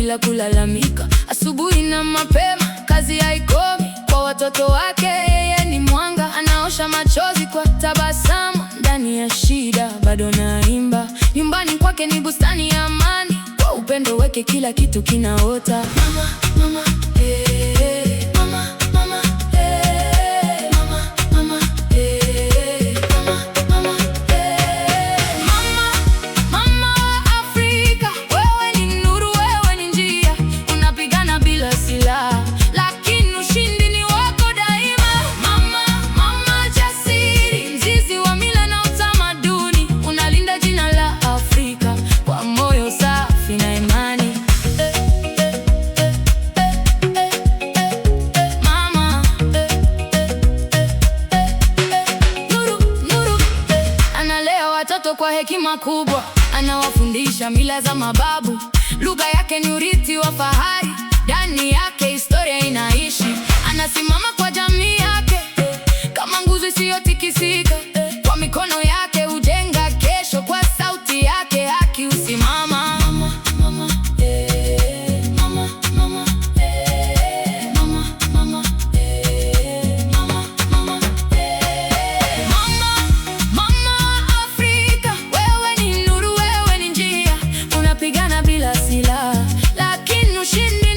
bila kulalamika. Asubuhi na mapema, kazi haikomi. Kwa watoto wake yeye ni mwanga, anaosha machozi kwa tabasamu. Ndani ya shida bado naimba, nyumbani kwake ni bustani ya amani. Kwa upendo wake kila kitu kinaota. Mama, mama, mama, mama, mama, mama, mama, mama, mama Afrika, wewe ni nuru, wewe ni njia. Unapigana bila silaha, lakini ushindi ni wako daima. Mama, mama jasiri, mzizi wa mila na utamaduni. Unalinda jina la Afrika kwa moyo safi na imani. Mama, nuru, nuru, analea watoto kwa hekima kubwa, anawafundisha mila za mababu. Lugha yake ni urithi wa fahari, ndani yake historia inaishi. Anasimama kwa jamii yake kama nguzo isiyotikisika. Kwa mikono yake hujenga kesho, kwa sauti yake haki husimama. Mama, mama, mama, mama, mama, mama, mama, mama, mama Afrika, wewe ni nuru, wewe ni njia. Unapigana bila silaha, lakini ushindi